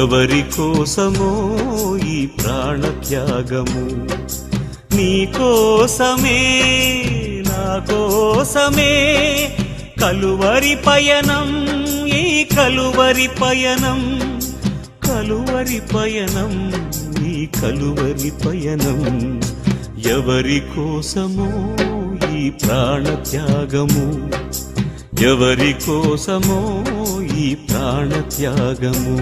ఎవరి కోసమో ఈ ప్రాణత్యాగము, నీ కోసమే నా కోసమే కలువరి పయనం, ఈ కలువరి పయనం, కలువరి పయనం, ఈ కలువరి పయనం. ఎవరి కోసమో ఈ ప్రాణత్యాగము, ఎవరి కోసమో ఈ ప్రాణత్యాగము.